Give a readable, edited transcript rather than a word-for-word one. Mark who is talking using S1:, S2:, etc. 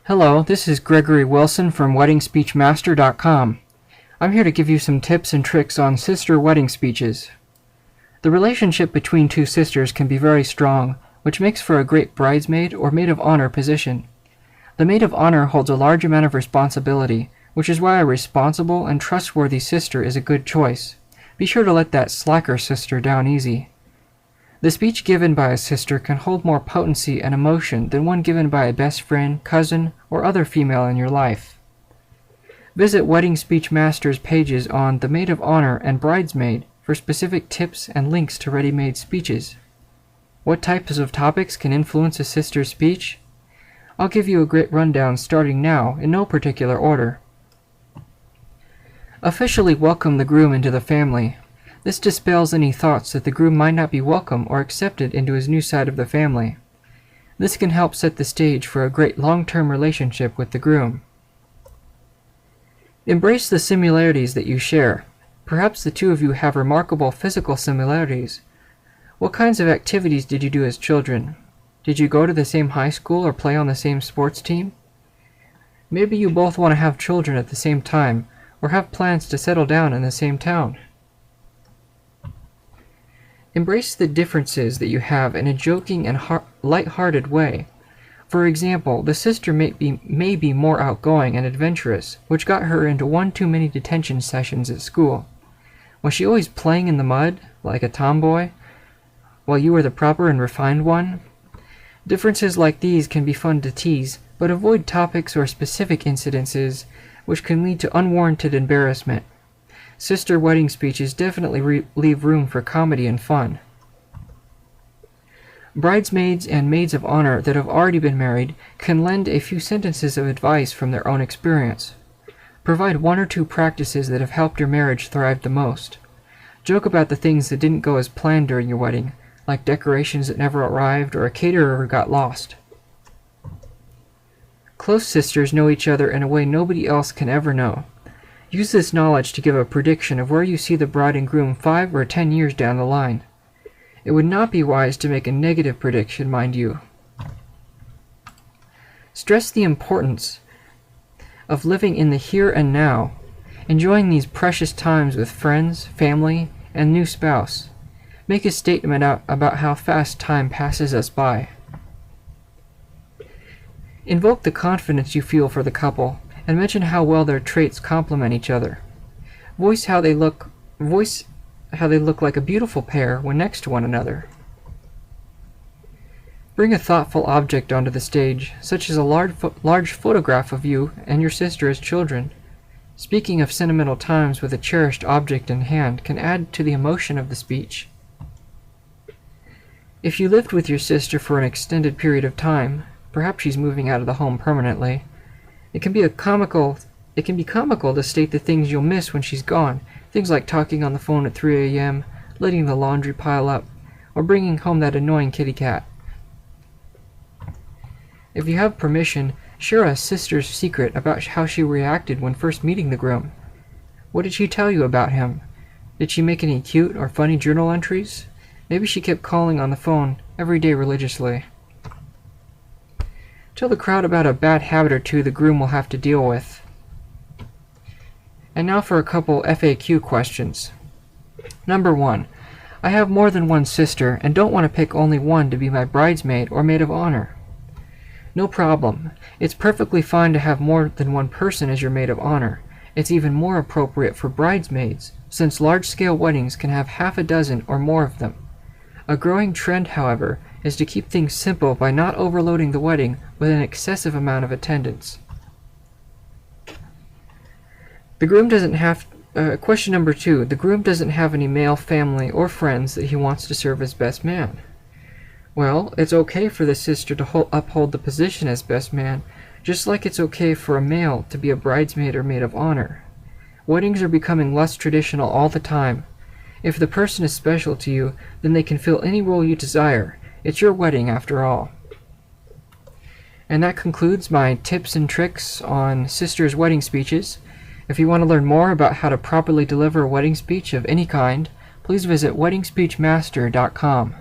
S1: Hello, this is Gregory Wilson from WeddingSpeechMaster.com. I'm here to give you some tips and tricks on sister wedding speeches. The relationship between two sisters can be very strong, which makes for a great bridesmaid or maid of honor position. The maid of honor holds a large amount of responsibility, which is why a responsible and trustworthy sister is a good choice. Be sure to let that slacker sister down easy. The speech given by a sister can hold more potency and emotion than one given by a best friend, cousin, or other female in your life. Visit Wedding Speech Master's pages on the Maid of Honor and Bridesmaid for specific tips and links to ready-made speeches. What types of topics can influence a sister's speech? I'll give you a great rundown starting now in no particular order. Officially welcome the groom into the family. This dispels any thoughts that the groom might not be welcome or accepted into his new side of the family. This can help set the stage for a great long-term relationship with the groom. Embrace the similarities that you share. Perhaps the two of you have remarkable physical similarities. What kinds of activities did you do as children? Did you go to the same high school or play on the same sports team? Maybe you both want to have children at the same time, or have plans to settle down in the same town. Embrace the differences that you have in a joking and light-hearted way. For example, the sister may be more outgoing and adventurous, which got her into one too many detention sessions at school. Was she always playing in the mud, like a tomboy, while you were the proper and refined one? Differences like these can be fun to tease, but avoid topics or specific incidences which can lead to unwarranted embarrassment. Sister wedding speeches definitely leave room for comedy and fun. Bridesmaids and maids of honor that have already been married can lend a few sentences of advice from their own experience. Provide one or two practices that have helped your marriage thrive the most. Joke about the things that didn't go as planned during your wedding, like decorations that never arrived or a caterer who got lost. Close sisters know each other in a way nobody else can ever know. Use this knowledge to give a prediction of where you see the bride and groom 5 or 10 years down the line. It would not be wise to make a negative prediction, mind you. Stress the importance of living in the here and now, enjoying these precious times with friends, family, and new spouse. Make a statement about how fast time passes us by. Invoke the confidence you feel for the couple, and mention how well their traits complement each other. Voice how they look like a beautiful pair when next to one another. Bring a thoughtful object onto the stage, such as a large photograph of you and your sister as children. Speaking of sentimental times with a cherished object in hand can add to the emotion of the speech. If you lived with your sister for an extended period of time, perhaps she's moving out of the home permanently, it can be comical to state the things you'll miss when she's gone, things like talking on the phone at 3 a.m., letting the laundry pile up, or bringing home that annoying kitty cat. If you have permission, share a sister's secret about how she reacted when first meeting the groom. What did she tell you about him? Did she make any cute or funny journal entries? Maybe she kept calling on the phone every day religiously. Tell the crowd about a bad habit or two the groom will have to deal with. And now for a couple FAQ questions. Number 1. I have more than one sister and don't want to pick only one to be my bridesmaid or maid of honor. No problem. It's perfectly fine to have more than one person as your maid of honor. It's even more appropriate for bridesmaids, since large-scale weddings can have half a dozen or more of them. A growing trend, however, is to keep things simple by not overloading the wedding with an excessive amount of attendance. Question number 2. The groom doesn't have any male family or friends that he wants to serve as best man. Well, it's okay for the sister to uphold the position as best man, just like it's okay for a male to be a bridesmaid or maid of honor. Weddings are becoming less traditional all the time. If the person is special to you, then they can fill any role you desire. It's your wedding after all. And that concludes my tips and tricks on sisters' wedding speeches. If you want to learn more about how to properly deliver a wedding speech of any kind, please visit WeddingSpeechMaster.com.